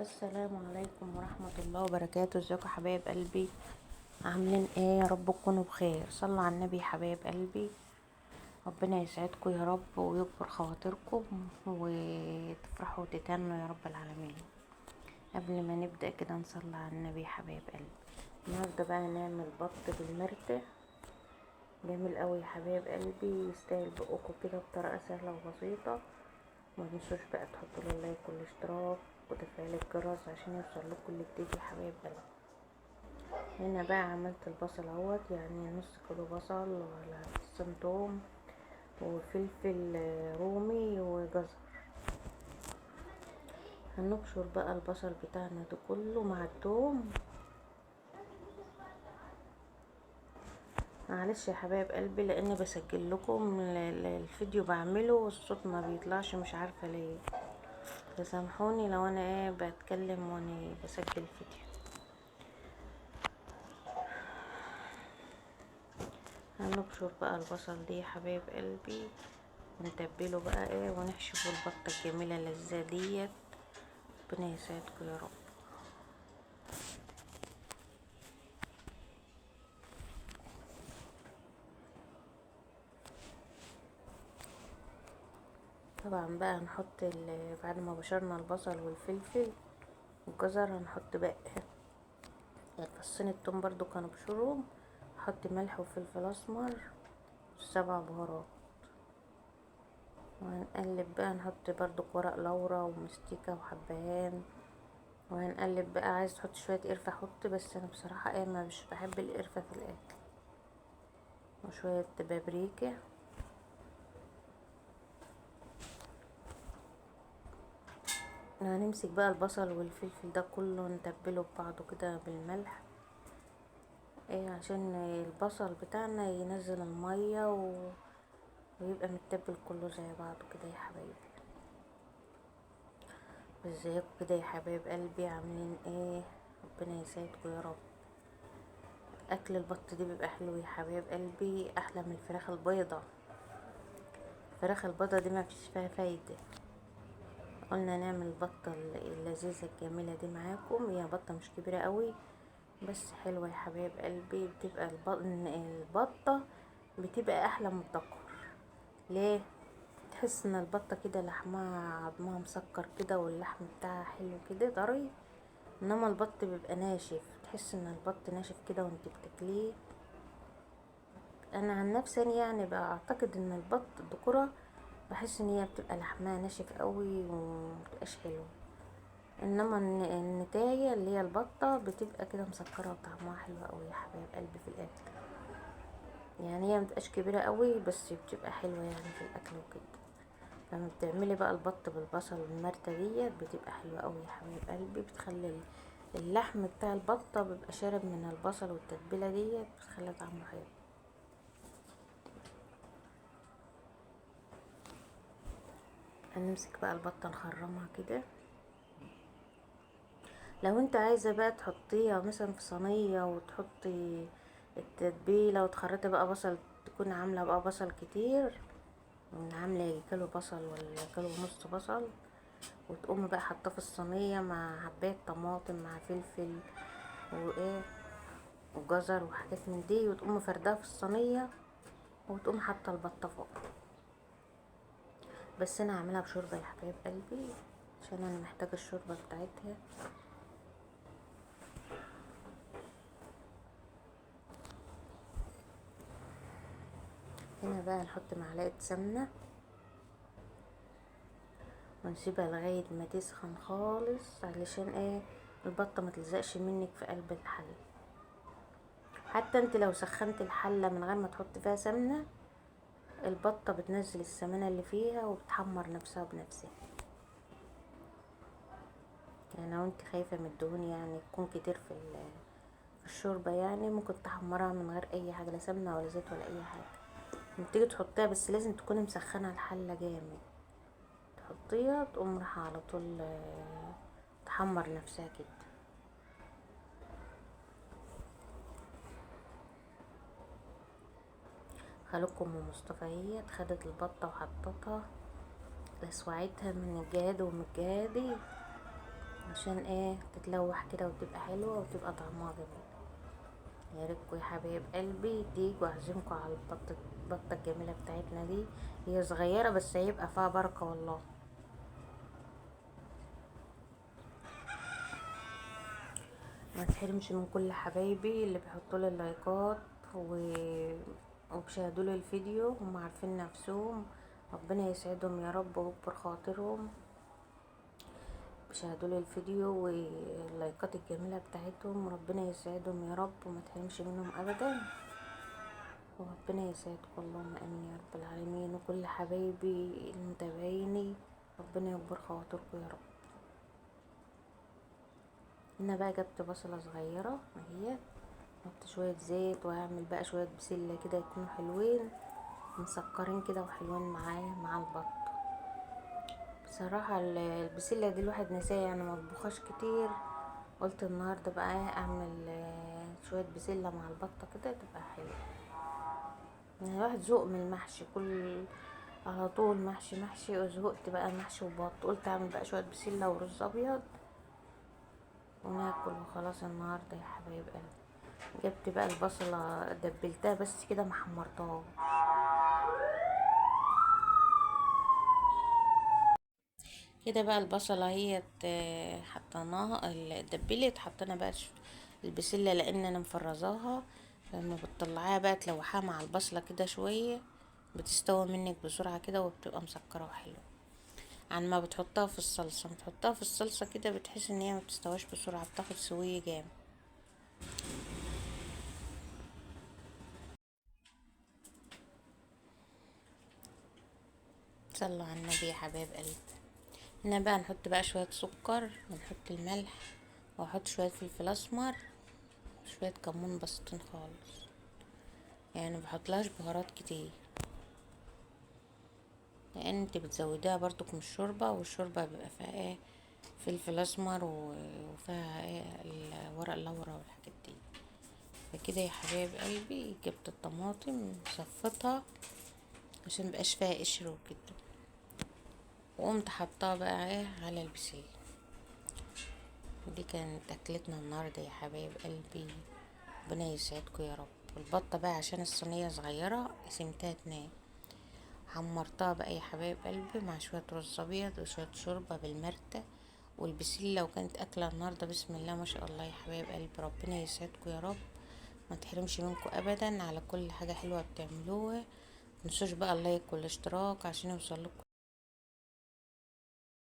السلام عليكم ورحمة الله وبركاته. ازيكم حبايب قلبي؟ عاملين ايه؟ يا رب تكونوا بخير. صلوا على النبي حبايب قلبي. ربنا يسعدكم يا رب ويكبر خواطركم وتفرحوا وتتهنوا يا رب العالمين. قبل ما نبدأ كده نصلي على النبي حبايب قلبي. النهارده بقى نعمل بط بالمرتة، جميل قوي يا حبايب قلبي، يستاهل بقكم كده بطريقة سهلة وبسيطة. ما تنسوش بقى تحطوا له لايك والاشتراك وتفعيل الجرس عشان يوصل لكم كل جديد يا حبايب قلبي. هنا بقى عملت البصل اهوت، يعني نص كيلو بصل وعلى فصين توم وفلفل رومي وجزر. هنبشر بقى البصل بتاعنا ده كله مع التوم. معلش يا حبايب قلبي لاني بسجل لكم الفيديو بعمله والصوت ما بيطلعش، مش عارفه ليه، فسامحوني لو انا بتكلم وانا بسجل فيديو. هنبشر بقى البصل دي يا حبايب قلبي ونتبله بقى ونحشفه البطه الجميله اللذيذه ديت. ربنا يسعدكم يا رب. طبعا بقى هنحط بعد ما بشرنا البصل والفلفل والجزر هنحط بقى فصين التوم برضو كانوا بشرهم. هحط ملح وفلفل اسمر وسبع بهارات، وهنقلب بقى نحط برضو ورق لورا ومستيكة وحبهان، وهنقلب بقى. عايز تحط شوية قرفة حط، بس انا بصراحة ما مش بحب القرفة في الاكل. وشوية بابريكا. هنمسك بقى البصل والفلفل ده كله نتبله ببعضه كده بالملح، عشان البصل بتاعنا ينزل المية ويبقى متبل كله زي بعضه كده يا حبايبي. ازيكم كده يا حبايب قلبي؟ عاملين ايه؟ ربنا يسعدكم يا رب. اكل البط دي بيبقى حلو يا حبايب قلبي، احلى من الفراخ البيضة. الفراخ البيضة دي ما فيش فيها فايدة. قلنا نعمل البطة اللذيذة الجميلة دي معاكم. هي بطة مش كبيرة قوي بس حلوة يا حبايب قلبي. بتبقى البطة بتبقى احلى من الدكر. ليه؟ تحس ان البطة كده لحمها عظمها مسكر كده واللحم بتاعها حلو كده طري، انما البط بيبقى ناشف، تحس ان البط ناشف كده وانت بتاكليه. انا عن نفسي يعني بقى اعتقد ان البط الذكورة بحس ان هي بتبقى لحمها ناشف قوي ومبتبقاش حلو، انما النتاية اللي هي البطة بتبقى كده مسكرة وطعمها حلو قوي يا حبايب قلبي في الاكل. يعني هي مبتبقاش كبيرة قوي بس بتبقى حلوة يعني في الاكل وكده. لما بتعملي بقى البط بالبصل والمرتة ديت بتبقى حلوة قوي يا حبايب قلبي. بتخلي اللحم بتاع البطة بيبقى شارب من البصل والتتبيلة ديت، بتخلي طعمه حلو. هنمسك بقى البطة نخرمها كده. لو انت عايزة بقى تحطيها مثلا في صينية وتحطي التتبيلة وتخرطي بقى بصل، تكون عاملة بقى بصل كتير، عاملة كيلو بصل ولا كيلو ونص بصل، وتقوم بقى حاطاه في الصينية مع حباية طماطم مع فلفل وجزر وحاجات من دي، وتقوم فردها في الصينية وتقوم حاطة البطة فوق. بس انا هعملها بشوربة يا حبايب قلبي عشان انا محتاجة الشوربة بتاعتها. هنا بقى نحط معلقة سمنة ونسيبها لغاية ما تسخن خالص، علشان البطة ما تلزقش منك في قلب الحلة. حتى انت لو سخنت الحلة من غير ما تحط فيها سمنة، البطة بتنزل السمنة اللي فيها وبتحمر نفسها بنفسها. يعني لو انت خايفة من الدهون يعني تكون كتير في الشوربة، يعني ممكن تحمرها من غير اي حاجة، لا سمنة ولا زيت ولا اي حاجة. لما تيجي تحطيها بس لازم تكوني مسخنة الحلة جامد، تحطيها تقوم رايحة على طول تحمر نفسها كده. خالكم ام مصطفى هي خدت البطة وحطتها لسوعتها من الجهاد ومن الجهادي، عشان ايه تتلوح كده وتبقى حلوة وتبقى طعمها جميل. يا ريتكم يا حبايب قلبي تيجوا اعزمكم على البطة الجميلة بتاعتنا دي. هي صغيرة بس هيبقى فيها بركة والله. ما تحرمش من كل حبايبي اللي بيحطوا لي اللايكات و... وبيشاهدوا لي الفيديو، هم عارفين نفسهم. ربنا يسعدهم يا رب ويكبر خاطرهم. بيشاهدوا لي الفيديو واللايكات الجميلة بتاعتهم، ربنا يسعدهم يا رب وما تحرمش منهم ابدا. وربنا يسعدكم اللهم امين يا رب العالمين. وكل حبايبي المتابعيني ربنا يكبر خاطركم يا رب. هنا بقى جبت بصلة صغيرة اهي، نحط شوية زيت وهعمل بقى شوية بسلة كده يكونوا حلوين مسكرين كده وحلوين معايا مع البط. بصراحة البسلة دي الواحد نساه يعني مطبوخاش كتير. قلت النهاردة بقى اعمل شوية بسلة مع البطة كده تبقى حلوة. يعني الواحد زهق من المحشي، كل على طول محشي محشي، وزهقت بقى محشي وبط. قلت اعمل بقى شوية بسلة ورز ابيض وناكل وخلاص النهاردة يا حبايب قلبي. جبت بقى البصلة دبلتها بس كده محمرتها. كده بقى البصلة هي حطيناها دبلت، حطينا بقى البسلة لان انا مفرزاها. لما بتطلعيها بقى تلوحيها مع البصلة كده شوية بتستوي منك بسرعة كده وبتبقى مسكرة وحلوة عن ما بتحطها في الصلصة. بتحطها في الصلصة كده بتحس ان هي ما بتستواش بسرعة، بتاخد سوية جامد. صلوا على النبي يا حبايب قلبي. هنا بقى نحط بقى شوية سكر ونحط الملح واحط شوية فلفل اسمر وشوية كمون بسيطين خالص، يعني مبحطلهاش بهارات كتير لان انت بتزوديها برضك من الشوربة، والشوربة بيبقى فيها ايه فلفل اسمر وفيها ايه ورق اللورا والحاجات دي. فكده يا حبايب قلبي جبت الطماطم صفتها عشان مبقاش فيها قشر وكده، وقمت حطاها بقى ايه على البسيل. دي كانت اكلتنا النهارده يا حبايب قلبي، ربنا يسعدكم يا رب. البطه بقى عشان الصينيه صغيره قسمتها اتنين، حمرتها بقى يا حبايب قلبي مع شويه رز ابيض وشويه شوربه بالمرتة والبسله. وكانت اكله النهارده بسم الله ما شاء الله يا حبايب قلبي. ربنا يسعدكم يا رب، ما تحرمش منكم ابدا على كل حاجه حلوه بتعملوها. متنسوش بقى اللايك والاشتراك عشان يوصلكم